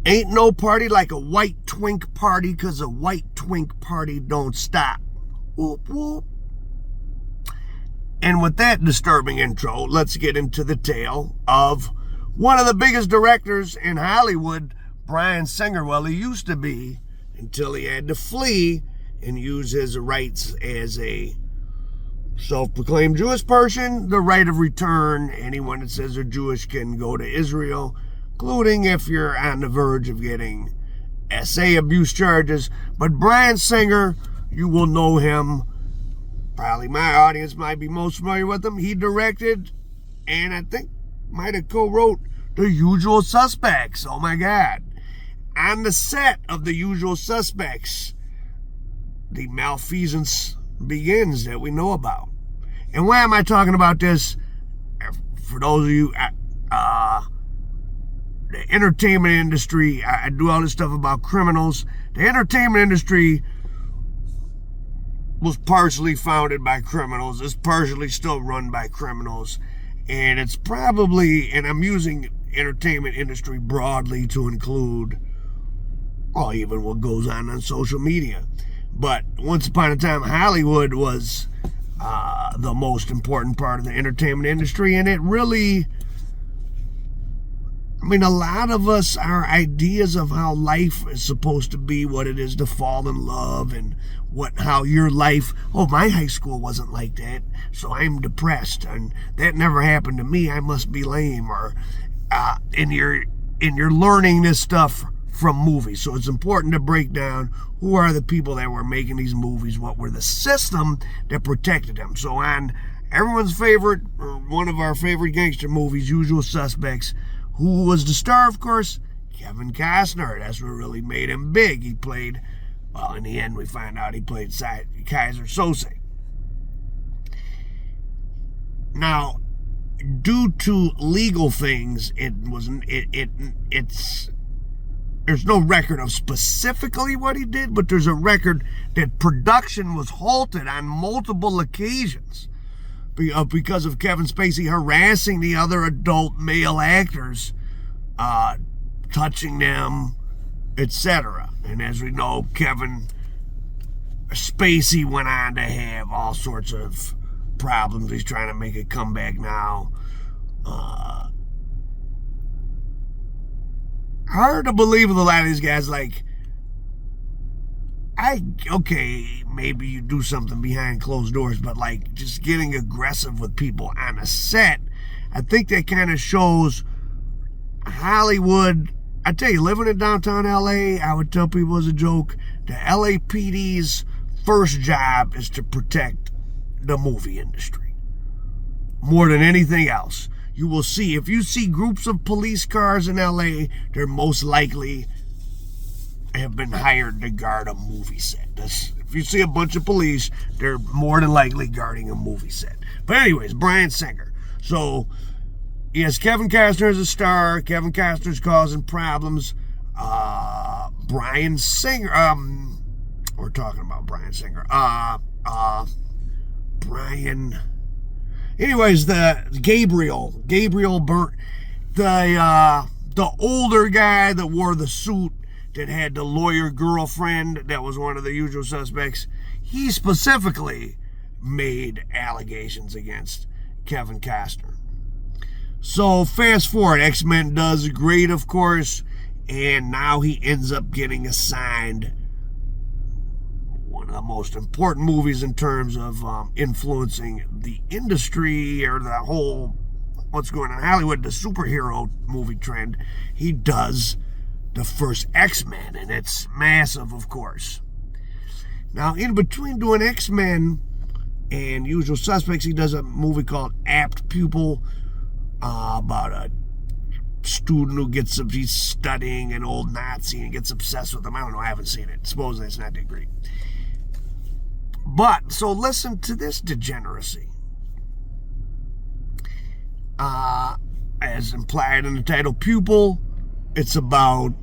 Ain't no party like a white twink party, 'cause a white twink party don't stop. Whoop, whoop. And with that disturbing intro, let's get into the tale of one of the biggest directors in Hollywood, Bryan Singer. Well, he used to be, until he had to flee and use his rights as a self-proclaimed Jewish person, the right of return. Anyone that says they're Jewish can go to Israel, including if you're on the verge of getting SA abuse charges. But Bryan Singer, you will know him. Probably my audience might be most familiar with him. He directed, and I think might have co-wrote, The Usual Suspects. Oh my God. On the set of The Usual Suspects, the malfeasance begins that we know about. And why am I talking about this? For those of you, the entertainment industry, I do all this stuff about criminals. The entertainment industry was partially founded by criminals. It's partially still run by criminals. And it's probably, and I'm using entertainment industry broadly to include, well, even what goes on social media. But once upon a time, Hollywood was the most important part of the entertainment industry. And it really, I mean, a lot of us, our ideas of how life is supposed to be, what it is to fall in love, and how your life, oh, my high school wasn't like that, so I'm depressed, and that never happened to me, I must be lame, or and you're learning this stuff from movies. So it's important to break down who are the people that were making these movies, what were the system that protected them. So on everyone's favorite, or one of our favorite gangster movies, Usual Suspects, who was the star, of course? Kevin Costner. That's what really made him big. He played, well, in the end, we find out he played Kaiser Sose. Now, due to legal things, there's no record of specifically what he did, but there's a record that production was halted on multiple occasions because of Kevin Spacey harassing the other adult male actors, touching them, etc. And as we know, Kevin Spacey went on to have all sorts of problems. He's trying to make a comeback now. Hard to believe with a lot of these guys. Like, okay, maybe you do something behind closed doors, but like just getting aggressive with people on a set, I think that kind of shows Hollywood. I tell you, living in downtown LA, I would tell people as a joke, the LAPD's first job is to protect the movie industry more than anything else. You will see, if you see groups of police cars in LA, they're most likely have been hired to guard a movie set. If you see a bunch of police, they're more than likely guarding a movie set. But anyways, Bryan Singer. So, yes, Kevin Costner is a star. Kevin Costner's causing problems. Bryan Singer, we're talking about Bryan Singer. Anyways, the Gabriel Burt, the older guy that wore the suit, that had the lawyer girlfriend that was one of the Usual Suspects, he specifically made allegations against Kevin Costner. So fast forward, X-Men does great, of course, and now he ends up getting assigned one of the most important movies in terms of influencing the industry, or the whole, what's going on in Hollywood, the superhero movie trend. He does the first X-Men, and it's massive, of course. Now, in between doing X-Men and Usual Suspects, he does a movie called Apt Pupil, about a student who he's studying an old Nazi and gets obsessed with him. I don't know, I haven't seen it. Supposedly it's not that great. But, so listen to this degeneracy. As implied in the title, Pupil, it's about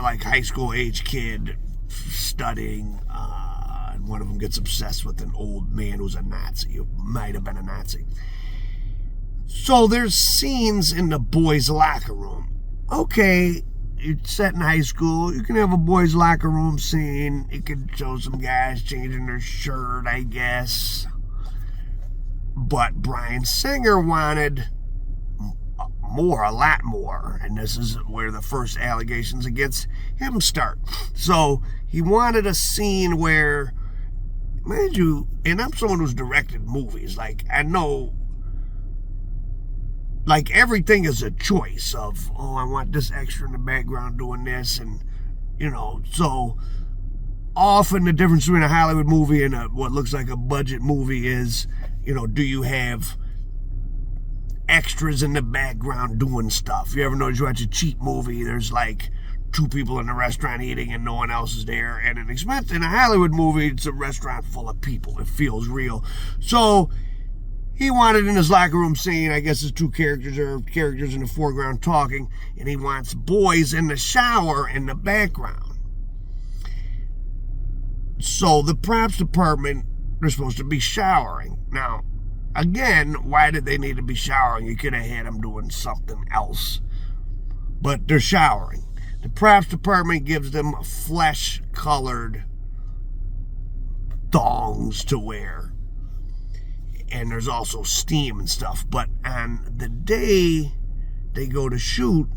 like high school age kid studying, and one of them gets obsessed with an old man who's a Nazi, who might have been a Nazi. So there's scenes in the boys' locker room. Okay, it's set in high school. You can have a boys' locker room scene. You can show some guys changing their shirt, I guess. But Bryan Singer wanted more, a lot more. And this is where the first allegations against him start. So he wanted a scene where, mind you, and I'm someone who's directed movies. Like, I know, like, everything is a choice of, oh, I want this extra in the background doing this. And, you know, so often the difference between a Hollywood movie and what looks like a budget movie is, you know, do you have extras in the background doing stuff? You ever notice you watch a cheap movie, there's like 2 people in the restaurant eating and no one else is there. And in a Hollywood movie, it's a restaurant full of people. It feels real. So he wanted in his locker room scene, I guess his 2 characters are characters in the foreground talking, and he wants boys in the shower in the background. So the props department, they're supposed to be showering. Now, again, why did they need to be showering? You could have had them doing something else. But they're showering. The props department gives them flesh-colored thongs to wear. And there's also steam and stuff. But on the day they go to shoot,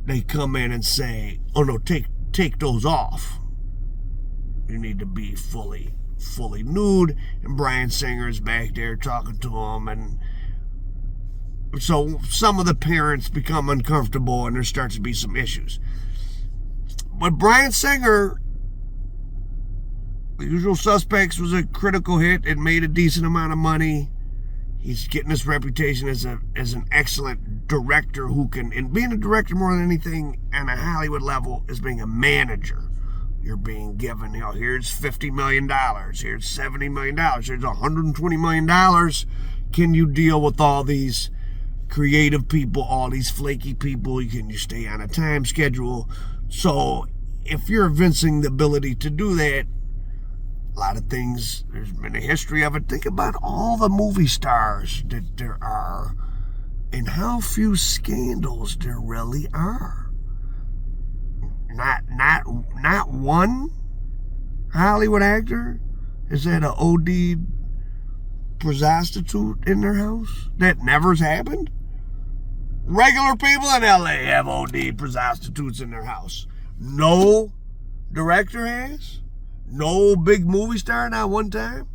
they come in and say, oh no, take those off. You need to be fully nude. And Bryan Singer is back there talking to him, and so some of the parents become uncomfortable and there starts to be some issues. But Bryan Singer, The Usual Suspects was a critical hit. It made a decent amount of money. He's getting this reputation as an excellent director who can, and being a director more than anything on a Hollywood level is being a manager. You're being given, you know, here's $50 million, here's $70 million, here's $120 million. Can you deal with all these creative people, all these flaky people? Can you stay on a time schedule? So if you're evincing the ability to do that, a lot of things, there's been a history of it. Think about all the movie stars that there are and how few scandals there really are. Not one Hollywood actor has had an OD prostitute in their house. That never's happened. Regular people in LA have OD prostitutes in their house. No director has. No big movie star, not one time.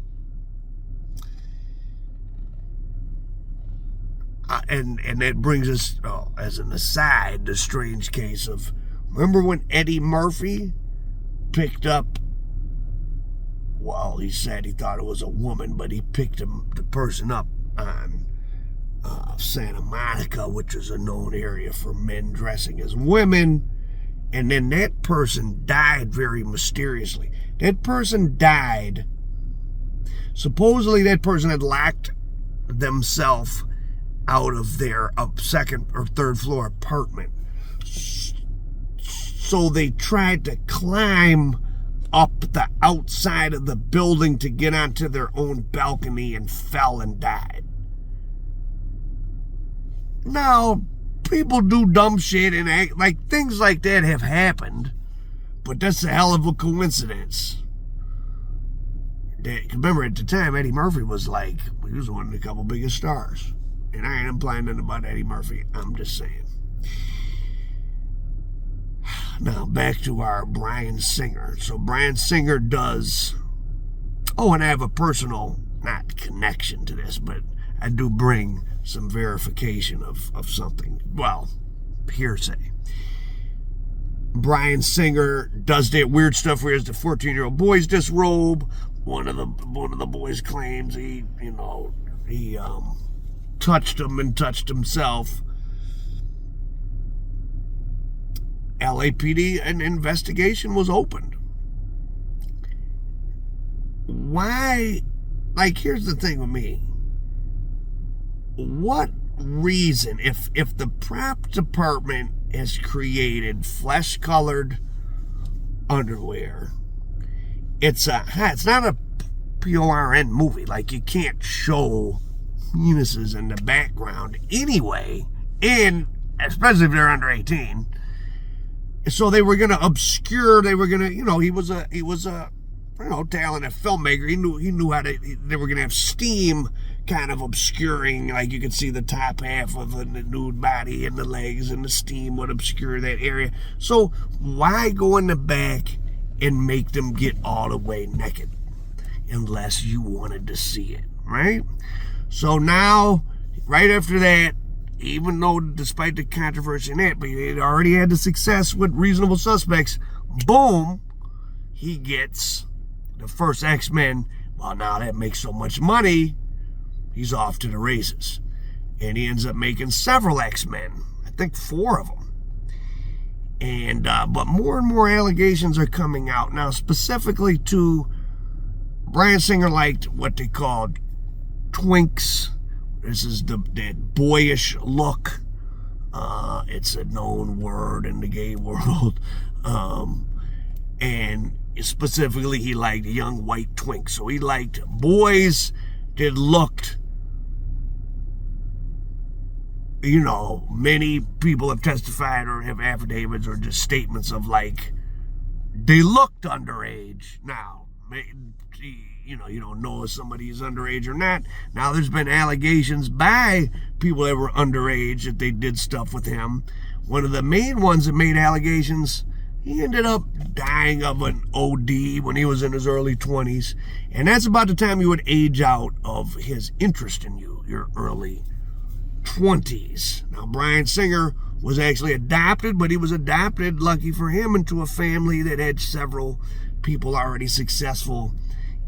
And that brings us, as an aside, the strange case of, remember when Eddie Murphy picked up, well, he said he thought it was a woman, but he picked the person up on Santa Monica, which is a known area for men dressing as women. And then that person died very mysteriously. That person died. Supposedly that person had locked themselves out of their second or third floor apartment. So they tried to climb up the outside of the building to get onto their own balcony and fell and died. Now, people do dumb shit and act like things like that have happened, but that's a hell of a coincidence. Remember, at the time, Eddie Murphy was like, he was one of the couple biggest stars. And I ain't implying nothing about Eddie Murphy. I'm just saying. Now, back to our Bryan Singer. So Bryan Singer does... Oh, and I have a personal, not connection to this, but I do bring some verification of something. Well, hearsay. Bryan Singer does that weird stuff where he has the 14-year-old boys disrobe. One of the boys claims he touched him and touched himself. LAPD, an investigation was opened. Why? Like, here's the thing with me. What reason, if the prop department has created flesh-colored underwear, it's not a PORN movie. Like, you can't show penises in the background anyway, and especially if they're under 18. So they were going to obscure. They were going to, he was a talented filmmaker. He knew how to. They were going to have steam kind of obscuring, like you could see the top half of the nude body and the legs, and the steam would obscure that area. So why go in the back and make them get all the way naked unless you wanted to see it, right? So now, right after that, even though despite the controversy in it, but he had already had the success with Reasonable Suspects, boom, he gets the first X-Men. Well, now that makes so much money, he's off to the races. And he ends up making several X-Men. I think 4 of them. And but more and more allegations are coming out. Now, specifically to Bryan Singer liked what they called twinks. This is that boyish look. It's a known word in the gay world. And specifically, he liked young white twinks. So he liked boys that looked, many people have testified or have affidavits or just statements of like, they looked underage. Now, you don't know if somebody is underage or not. Now, there's been allegations by people that were underage that they did stuff with him. One of the main ones that made allegations, he ended up dying of an OD when he was in his early 20s. And that's about the time you would age out of his interest in you, your early 20s. Now, Bryan Singer was actually adopted, but he was adopted, lucky for him, into a family that had several people already successful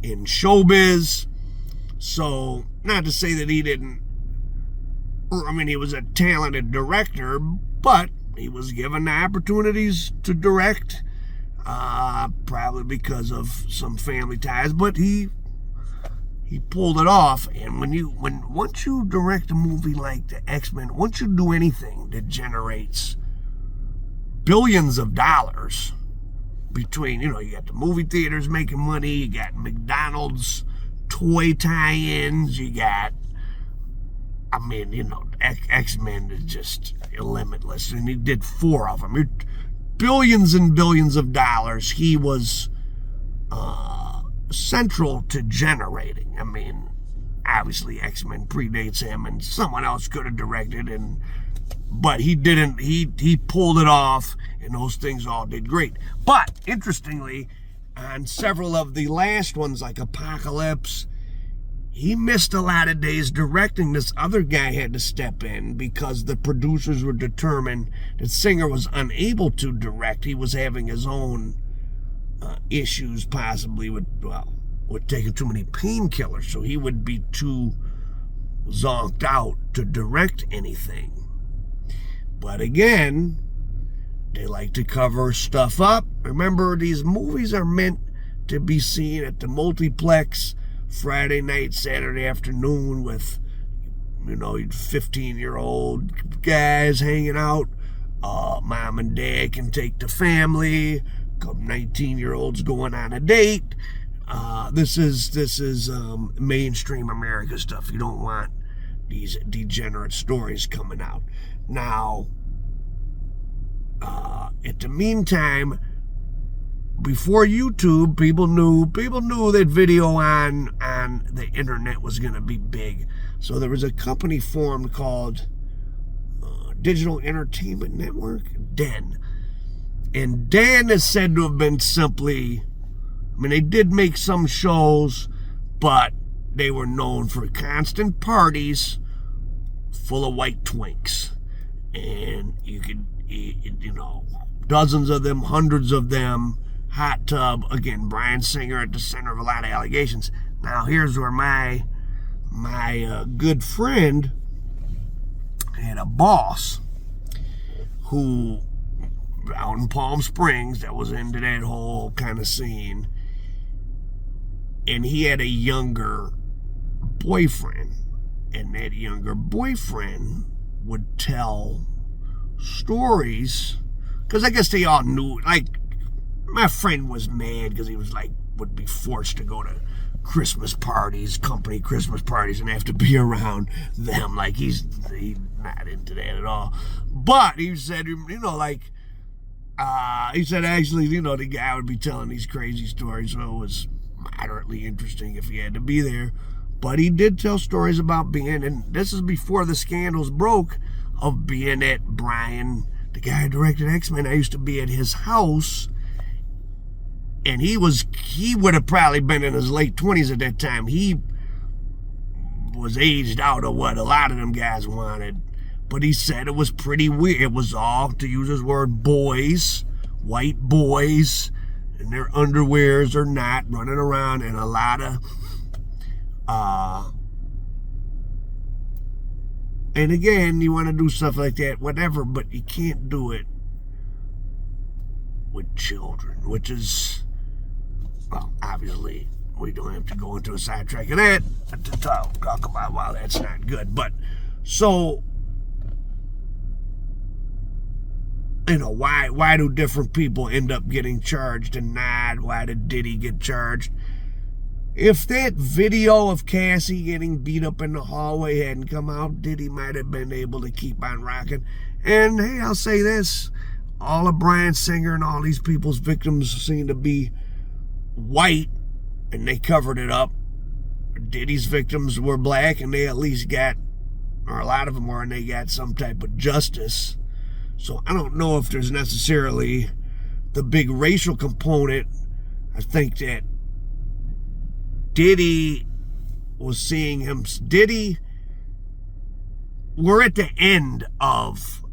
in showbiz. So, not to say that he didn't, he was a talented director, but he was given the opportunities to direct, probably because of some family ties, but he pulled it off. And once you direct a movie like the X-Men, once you do anything that generates billions of dollars between, you got the movie theaters making money, you got McDonald's toy tie-ins, you got, X-Men is just limitless. And he did 4 of them. Billions and billions of dollars he was central to generating. Obviously X-Men predates him, and someone else could have directed, but he didn't. He pulled it off, and those things all did great. But interestingly, on several of the last ones, like Apocalypse, he missed a lot of days directing. This other guy had to step in because the producers were determined that Singer was unable to direct. He was having his own issues, possibly with taking too many painkillers, so he would be too zonked out to direct anything. But again, they like to cover stuff up. Remember, these movies are meant to be seen at the multiplex Friday night, Saturday afternoon with, 15-year-old guys hanging out. Mom and dad can take the family. 19-year-olds going on a date. This is mainstream America stuff. You don't want these degenerate stories coming out. Now, at the meantime, before YouTube, people knew that video on the internet was going to be big. So there was a company formed called Digital Entertainment Network, DEN. And DEN is said to have been simply, they did make some shows, but they were known for constant parties full of white twinks. And you could, dozens of them, hundreds of them, hot tub. Again, Bryan Singer at the center of a lot of allegations. Now, here's where my good friend had a boss who, out in Palm Springs, that was into that whole kind of scene. And he had a younger boyfriend. And that younger boyfriend would tell stories, because I guess they all knew, like, my friend was mad because he was like, would be forced to go to Christmas parties, company Christmas parties, and have to be around them. Like, he's not into that at all. But he said, like, He said, actually, the guy would be telling these crazy stories, so it was moderately interesting if he had to be there. But he did tell stories about being, and this is before the scandals broke, of being at Bryan, the guy who directed X-Men. I used to be at his house, and he would have probably been in his late 20s at that time. He was aged out of what a lot of them guys wanted. But he said it was pretty weird. It was all, to use his word, boys, white boys, in their underwears or not, running around, and a lot of, and again, you want to do stuff like that, whatever, but you can't do it with children, which is, well, obviously, we don't have to go into a sidetrack of that to talk about, well, that's not good. But, so, why do different people end up getting charged and not? Why did Diddy get charged? If that video of Cassie getting beat up in the hallway hadn't come out, Diddy might have been able to keep on rocking. And hey, I'll say this, all of Bryan Singer and all these people's victims seem to be white, and they covered it up. Diddy's victims were black, and they at least got, or a lot of them were, and they got some type of justice. So I don't know if there's necessarily the big racial component. I think that Diddy was seeing him. Diddy, we're at the end of,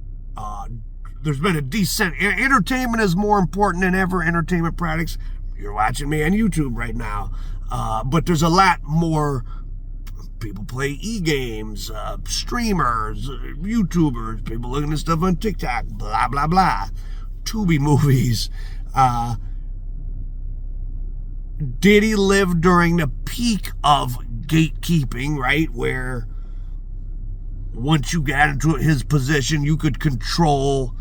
there's been a descent. Entertainment is more important than ever, entertainment products. You're watching me on YouTube right now. But there's a lot more. People play e-games, streamers, YouTubers, people looking at stuff on TikTok, blah, blah, blah. Tubi movies. Diddy lived during the peak of gatekeeping, right? Where once you got into his position, you could control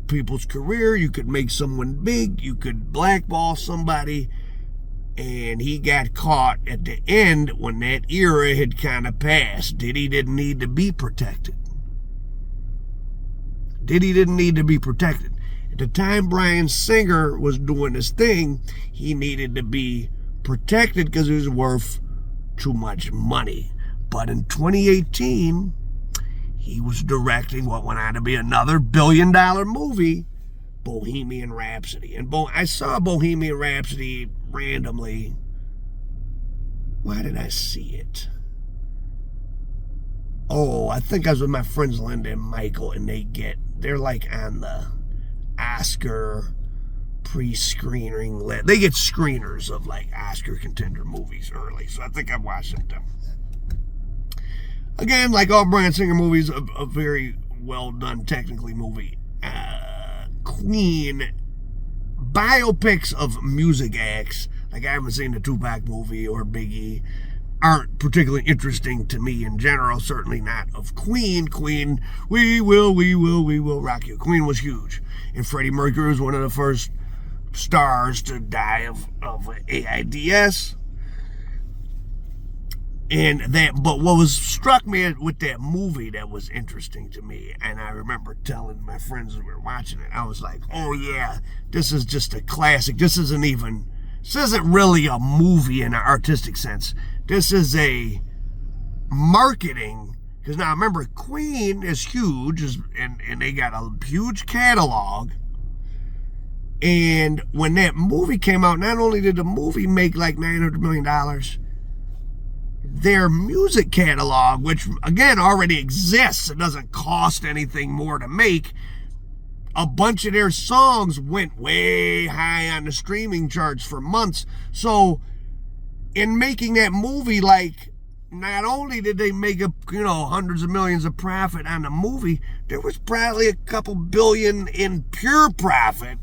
people's career, you could make someone big, you could blackball somebody. And he got caught at the end when that era had kind of passed. Diddy didn't need to be protected. Diddy didn't need to be protected. At the time Bryan Singer was doing his thing, he needed to be protected because he was worth too much money. But in 2018, he was directing what went on to be another billion-dollar movie, Bohemian Rhapsody. And I saw Bohemian Rhapsody randomly. Why did I see it? Oh, I think I was with my friends Linda and Michael, and they're like on the Oscar pre-screening list. They get screeners of like Oscar contender movies early, so I think I watched it. Again, like all Bryan Singer movies, a very well done technically movie. Queen biopics of music acts, like I haven't seen the Tupac movie or Biggie, aren't particularly interesting to me in general, certainly not of Queen. Queen, we will rock you. Queen was huge. And Freddie Mercury was one of the first stars to die of AIDS. But what was struck me with that movie that was interesting to me, and I remember telling my friends when we were watching it, I was like, oh yeah, this is just a classic. This isn't really a movie in an artistic sense. This is a marketing, because now remember, Queen is huge, and they got a huge catalog. And when that movie came out, not only did the movie make like $900 million, their music catalog, which again already exists, it doesn't cost anything more to make, a bunch of their songs went way high on the streaming charts for months. So in making that movie, like, not only did they make hundreds of millions of profit on the movie, there was probably a couple billion in pure profit.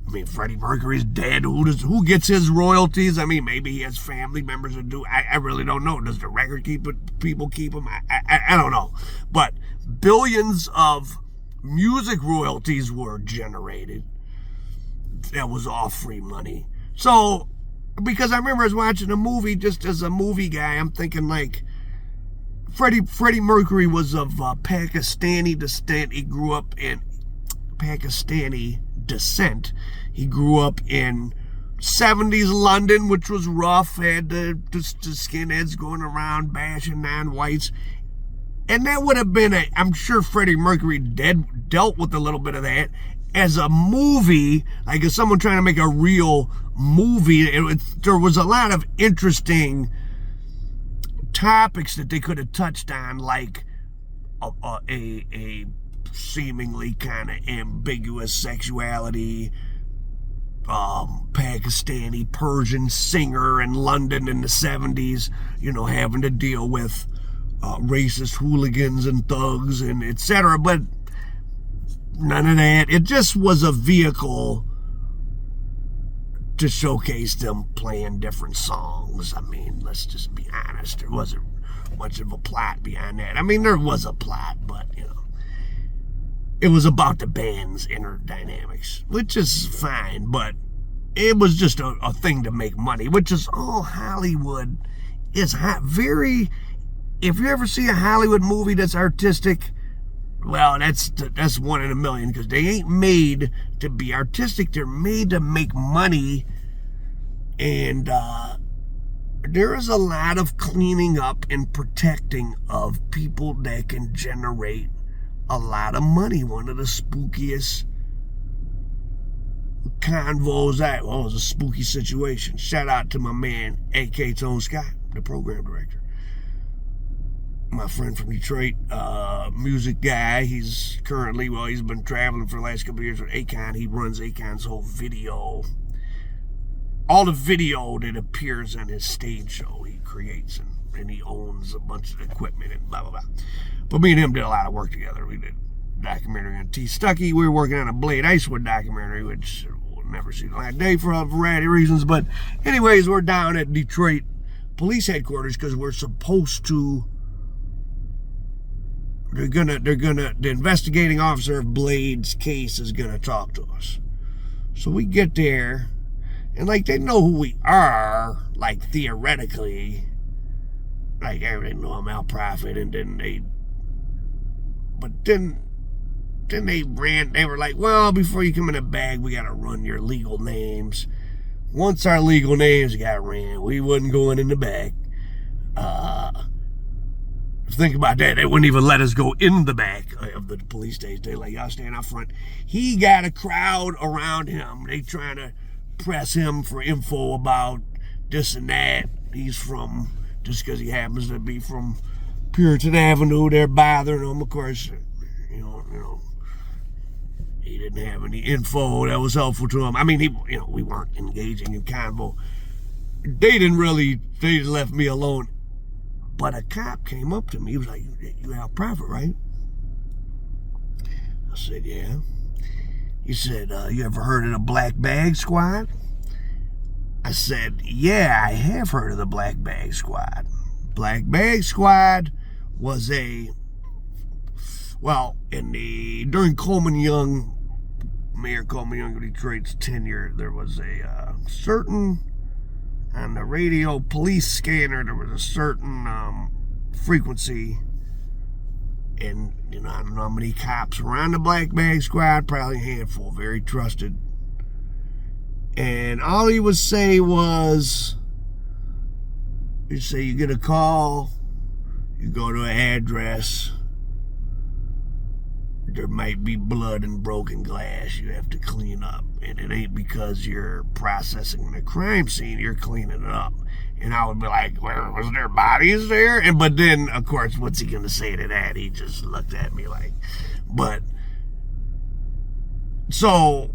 I mean, Freddie Mercury's dead. Who gets his royalties? I mean, maybe he has family members that do. I really don't know. Does the record people keep them? I don't know. But billions of music royalties were generated. That was all free money. So, because I remember I was watching a movie, just as a movie guy, I'm thinking like, Freddie Mercury was of Pakistani descent. He grew up in Pakistani descent. He grew up in 70s London, which was rough, had the skinheads going around bashing non-whites. And that would have been I'm sure Freddie Mercury dealt with a little bit of that. As a movie, like if someone trying to make a real movie, there was a lot of interesting topics that they could have touched on, like a seemingly kind of ambiguous sexuality, Pakistani Persian singer in London in the 70s, having to deal with racist hooligans and thugs and etc. But none of that. It just was a vehicle to showcase them playing different songs. I mean, let's just be honest. There wasn't much of a plot behind that. I mean, there was a plot, but, it was about the band's inner dynamics, which is fine, but it was just a thing to make money, which is all Hollywood is very... If you ever see a Hollywood movie that's artistic, well, that's one in a million, because they ain't made to be artistic. They're made to make money, and there is a lot of cleaning up and protecting of people that can generate a lot of money. One of the spookiest convos it was a spooky situation. Shout out to my man, A.K. Tone Scott, the program director. My friend from Detroit, music guy. He's currently, he's been traveling for the last couple of years with Akon. He runs Akon's whole video. All the video that appears on his stage show, he creates, and he owns a bunch of equipment and blah, blah, blah. But me and him did a lot of work together. We did a documentary on T. Stuckey. We were working on a Blade Icewood documentary, which we'll never see the light of day for a variety of reasons. But anyways, we're down at Detroit Police Headquarters because we're supposed to... the investigating officer of Blade's case is gonna talk to us. So we get there, and they know who we are, theoretically. Everybody know I'm Al Prophet, and then they were like, well, before you come in the bag, we gotta run your legal names. Once our legal names got ran, we wasn't going in the bag. Think about that. They wouldn't even let us go in the back of the police station. They like, y'all stand out front. He got a crowd around him. They trying to press him for info about this and that. He's from, just because he happens to be from Puritan Avenue, they're bothering him. Of course, he didn't have any info that was helpful to him. I mean, we weren't engaging in convo. They left me alone. But a cop came up to me. He was like, you Al Prophet, right? I said, yeah. He said, you ever heard of the Black Bag Squad? I said, yeah, I have heard of the Black Bag Squad. Black Bag Squad was during Mayor Coleman Young of Detroit's tenure, there was a certain... on the radio police scanner, there was a certain frequency, and I don't know how many cops were on the Black Bag Squad, probably a handful, very trusted. And all he would say was, he'd say, you get a call, you go to an address, there might be blood and broken glass you have to clean up. And it ain't because you're processing the crime scene, you're cleaning it up. And I would be like, where was there bodies there? But then, of course, what's he going to say to that? He just looked at me like, so,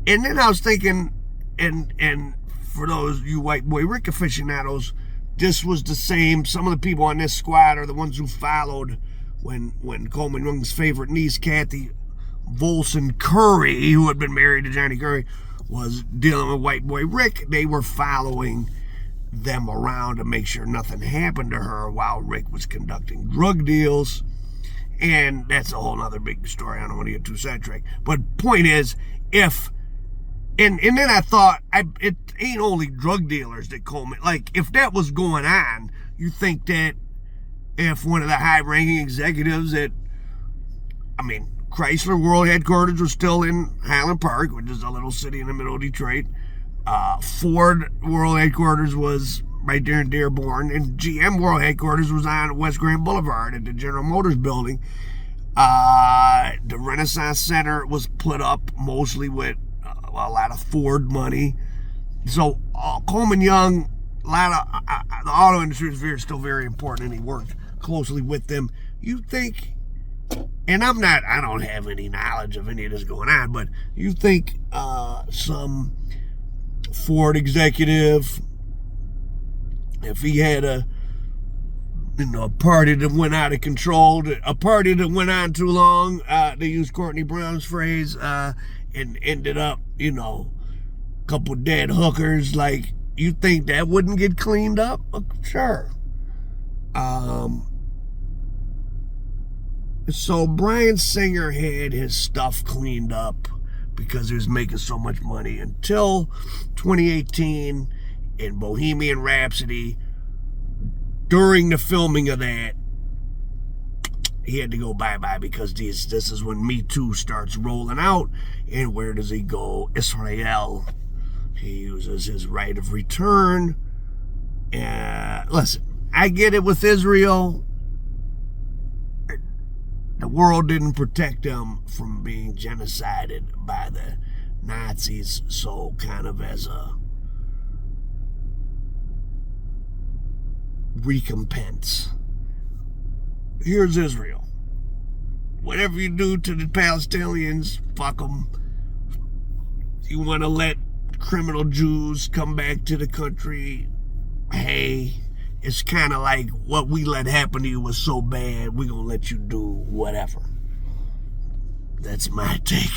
and then I was thinking, and for those you white boy Rick aficionados, this was the same. Some of the people on this squad are the ones who followed when Coleman Young's favorite niece, Kathy Volson Curry, who had been married to Johnny Curry, was dealing with white boy Rick. They were following them around to make sure nothing happened to her while Rick was conducting drug deals. And that's a whole nother big story. I don't want to get too sidetracked. But point is, and then I thought, it ain't only drug dealers that Coleman, if that was going on, you think that if one of the high-ranking executives Chrysler World Headquarters was still in Highland Park, which is a little city in the middle of Detroit. Ford World Headquarters was right there in Dearborn, and GM World Headquarters was on West Grand Boulevard at the General Motors building. The Renaissance Center was put up mostly with a lot of Ford money. So Coleman Young, a lot of the auto industry is still very important, and he worked closely with them. You think, and I don't have any knowledge of any of this going on, but you think some Ford executive, if he had a party that went out of control, a party that went on too long, to use Courtney Brown's phrase, and ended up, a couple dead hookers, like, you think that wouldn't get cleaned up? Sure. So Bryan Singer had his stuff cleaned up because he was making so much money until 2018 in Bohemian Rhapsody. During the filming of that, he had to go bye-bye because this is when Me Too starts rolling out. And where does he go? Israel. He uses his right of return. Listen, I get it with Israel. The world didn't protect them from being genocided by the Nazis, so kind of as a recompense, here's Israel. Whatever you do to the Palestinians, fuck them. You want to let criminal Jews come back to the country, hey, it's kind of like what we let happen to you was so bad, we're going to let you do whatever. That's my take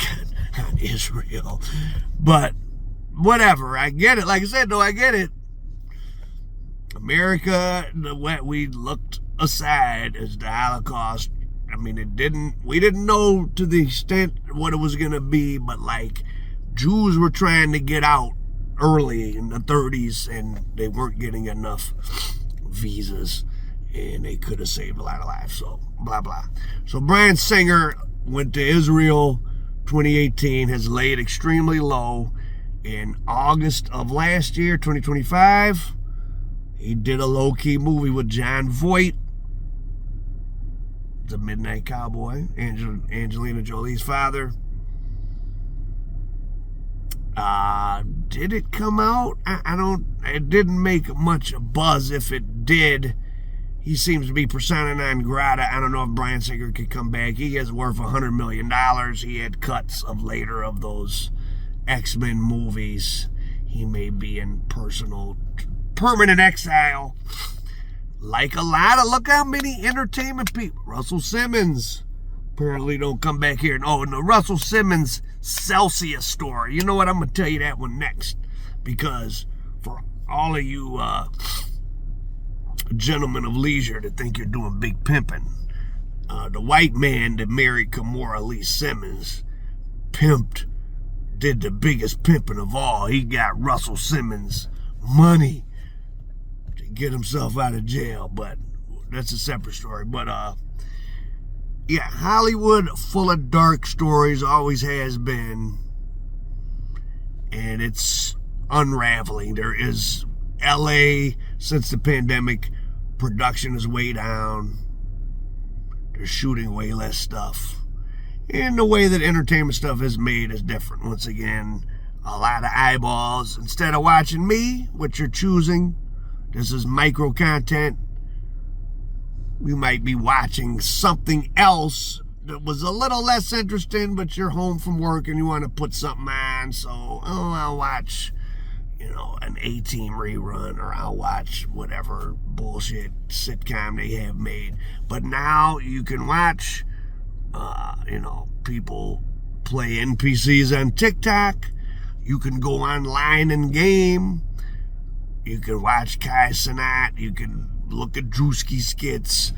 on Israel. But whatever, I get it. Like I said, though, I get it. America, we looked aside as the Holocaust. I mean, we didn't know to the extent what it was going to be, but like Jews were trying to get out early in the 30s and they weren't getting enough visas and they could have saved a lot of lives. So, blah, blah. So Bryan Singer went to Israel 2018, has laid extremely low. In August of last year, 2025, he did a low-key movie with Jon Voight, the Midnight Cowboy, Angelina Jolie's father. Did it come out? It didn't make much buzz. If it did, he seems to be persona non grata. I don't know if Bryan Singer could come back. He is worth $100 million. He had cuts of later of those X-Men movies. He may be in permanent exile. Like a lot of, look how many entertainment people. Russell Simmons apparently don't come back here. Oh, and the Russell Simmons Celsius story. You know what? I'm going to tell you that one next. Because for all of you gentlemen of leisure that think you're doing big pimping, the white man that married Kimora Lee Simmons did the biggest pimping of all. He got Russell Simmons money to get himself out of jail, but that's a separate story. But yeah, Hollywood full of dark stories, always has been, and it's unraveling. There is LA, since the pandemic, production is way down. They're shooting way less stuff. And the way that entertainment stuff is made is different. Once again, a lot of eyeballs. Instead of watching me, what you're choosing, this is micro content. You might be watching something else that was a little less interesting, but you're home from work and you want to put something on. So, I'll watch, an A-Team rerun, or I'll watch whatever bullshit sitcom they have made. But now you can watch, people play NPCs on TikTok. You can go online and game. You can watch Kai Cenat. You can look at Drewski skits.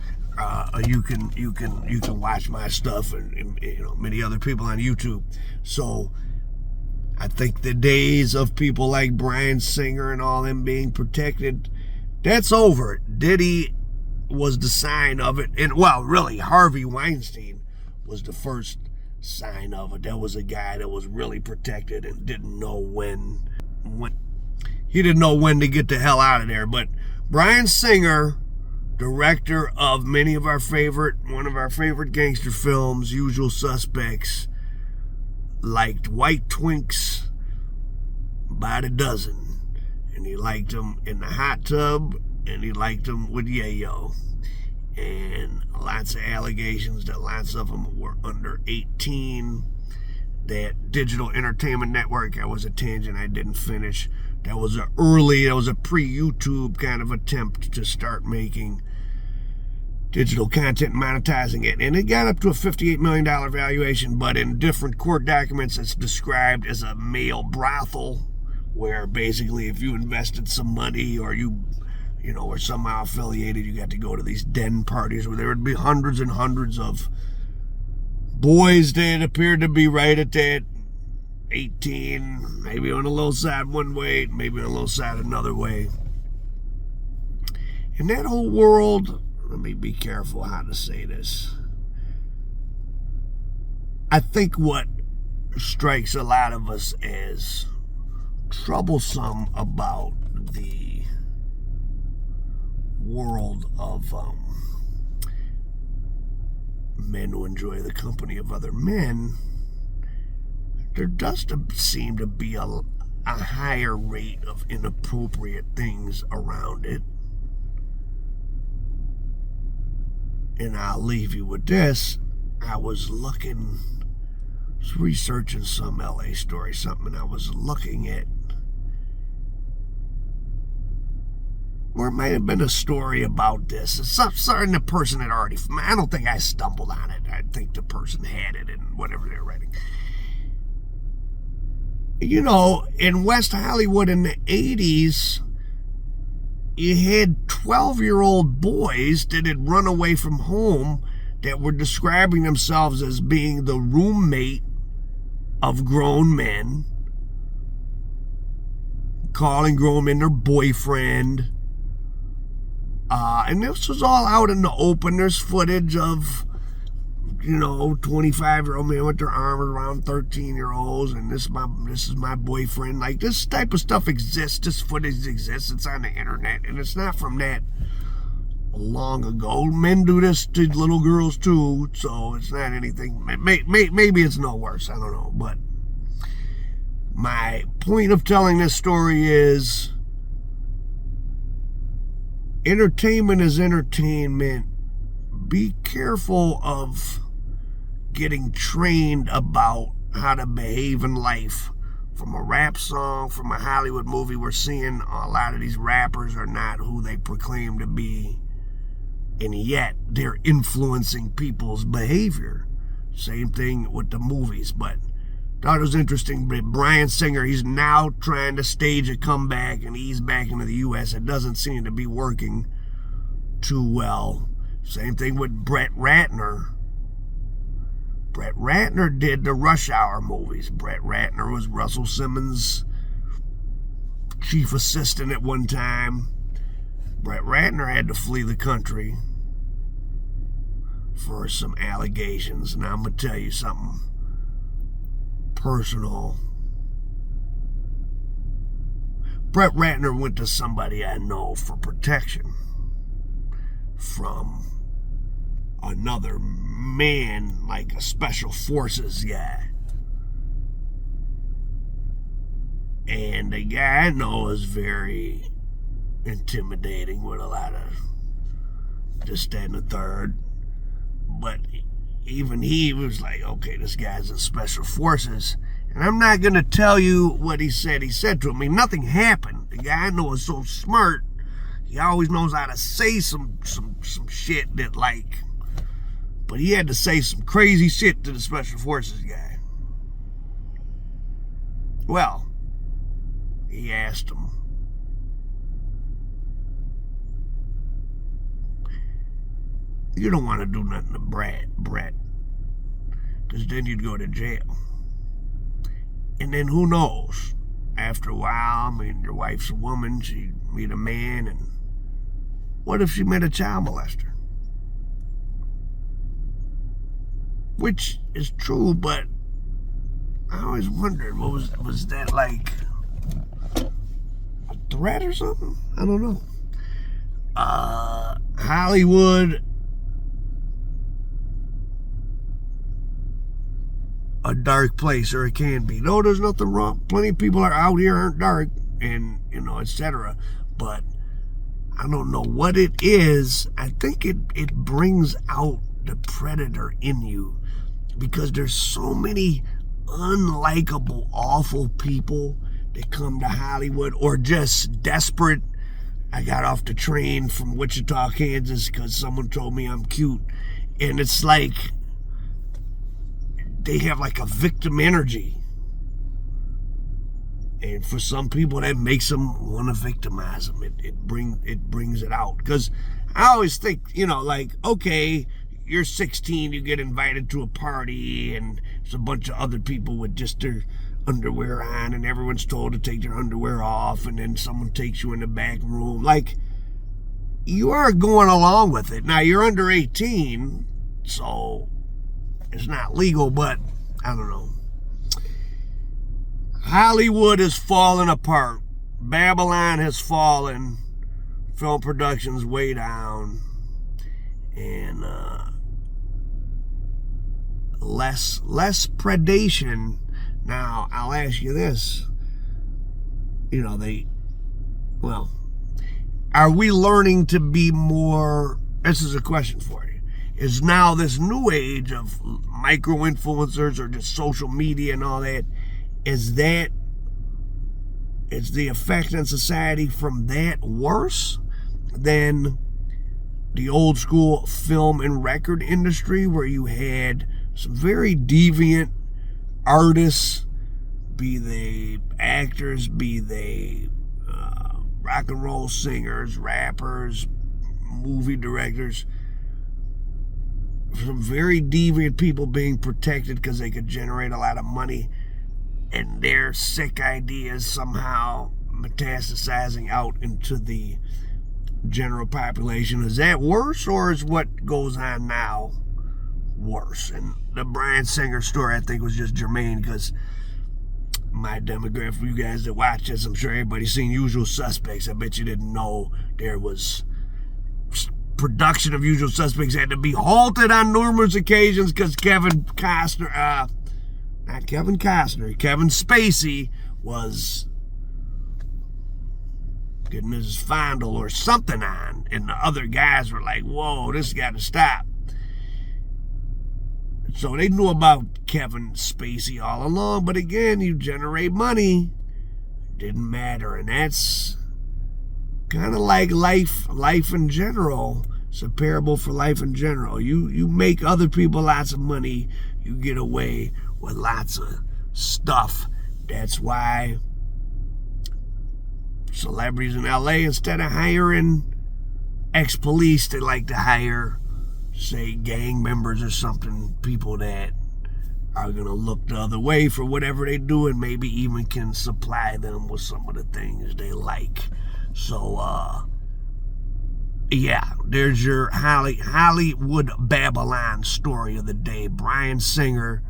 You can watch my stuff and many other people on YouTube. So I think the days of people like Bryan Singer and all them being protected, that's over. Diddy was the sign of it. And, well, really, Harvey Weinstein was the first sign of it. That was a guy that was really protected and didn't know when he didn't know when to get the hell out of there. But Bryan Singer, director of one of our favorite gangster films, Usual Suspects, liked white twinks by the dozen. And he liked them in the hot tub, and he liked them with yayo. And lots of allegations that lots of them were under 18. That Digital Entertainment Network, that was a tangent I didn't finish. That was a pre-YouTube kind of attempt to start making digital content and monetizing it. And it got up to a $58 million valuation, but in different court documents, it's described as a male brothel, where basically if you invested some money or you were somehow affiliated, you got to go to these den parties where there would be hundreds and hundreds of boys that appeared to be right at that 18, maybe on a little side one way, maybe on a little side another way. In that whole world, let me be careful how to say this. I think what strikes a lot of us as troublesome about the world of men who enjoy the company of other men, there does seem to be a higher rate of inappropriate things around it. And I'll leave you with this. I was researching some LA story, and I was looking at where it might have been a story about this. Sorry, the person had already, I don't think I stumbled on it. I think the person had it in whatever they're writing. In West Hollywood in the 80s, you had 12-year-old boys that had run away from home that were describing themselves as being the roommate of grown men, calling grown men their boyfriend. And this was all out in the open. There's footage of, 25-year-old men with their arms around 13-year-olds, and this is my boyfriend. Like, this type of stuff exists. This footage exists. It's on the internet, and it's not from that long ago. Men do this to little girls too, so it's not anything. Maybe it's no worse. I don't know. But my point of telling this story is, entertainment is entertainment. Be careful of getting trained about how to behave in life. From a rap song, from a Hollywood movie, we're seeing a lot of these rappers are not who they proclaim to be, and yet they're influencing people's behavior. Same thing with the movies. But thought it was interesting, but Bryan Singer, he's now trying to stage a comeback and ease back into the U.S. It doesn't seem to be working too well. Same thing with Brett Ratner. Brett Ratner did the Rush Hour movies. Brett Ratner was Russell Simmons' chief assistant at one time. Brett Ratner had to flee the country for some allegations. And I'm going to tell you something personal. Brett Ratner went to somebody I know for protection from another man, like a special forces guy. And the guy I know is very intimidating with a lot of this, that, and the third. But even he was like, okay, this guy's in special forces. And I'm not going to tell you what he said. He said to him, nothing happened. The guy I know is so smart. He always knows how to say some shit that, like, but he had to say some crazy shit to the special forces guy. Well, he asked him, you don't want to do nothing to Brett, because then you'd go to jail. And then who knows? After a while, your wife's a woman, she meet a man, and what if she met a child molester? which is true, but I always wondered, was that like a threat or something? I don't know. Hollywood, a dark place, or it can be. No, there's nothing wrong. Plenty of people are out here aren't dark, and etc. But I don't know what it is. I think it brings out the predator in you, because there's so many unlikable, awful people that come to Hollywood, or just desperate. I got off the train from Wichita, Kansas, because someone told me I'm cute, and it's like they have like a victim energy, and for some people that makes them want to victimize them. It brings it out, because I always think, like, okay, you're 16, you get invited to a party, and there's a bunch of other people with just their underwear on, and everyone's told to take their underwear off, and then someone takes you in the back room. Like, you are going along with it. Now, you're under 18, so it's not legal, but I don't know. Hollywood is falling apart. Babylon has fallen. Film production's way down. And less predation. Now, I'll ask you this. Are we learning to be more, this is a question for you, is now this new age of micro-influencers or just social media and all that, is the effect on society from that worse than the old school film and record industry, where you had some very deviant artists, be they actors, be they rock and roll singers, rappers, movie directors, some very deviant people being protected because they could generate a lot of money, and their sick ideas somehow metastasizing out into the general population. Is that worse, or is what goes on now worse? And the Bryan Singer story, I think, was just germane, because my demographic, you guys that watch this, I'm sure everybody's seen Usual Suspects. I bet you didn't know there was production of Usual Suspects had to be halted on numerous occasions because Kevin Spacey was getting his fondle or something on, and the other guys were like, whoa, this got to stop. So they knew about Kevin Spacey all along, but again, you generate money, didn't matter. And that's kind of like life in general. It's a parable for life in general. You make other people lots of money, you get away with lots of stuff. That's why celebrities in LA, instead of hiring ex-police, they like to hire, say, gang members or something, people that are going to look the other way for whatever they do, and maybe even can supply them with some of the things they like. So, yeah, there's your Hollywood Babylon story of the day. Bryan Singer,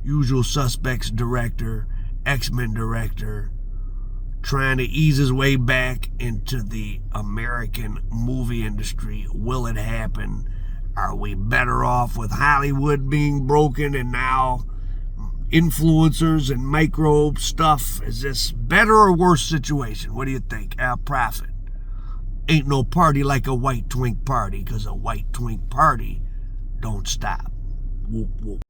Usual Suspects director, X-Men director, trying to ease his way back into the American movie industry. Will it happen? Are we better off with Hollywood being broken and now influencers and micro stuff? Is this better or worse situation? What do you think? Al Prophet. Ain't no party like a white twink party, because a white twink party don't stop. Whoop, whoop.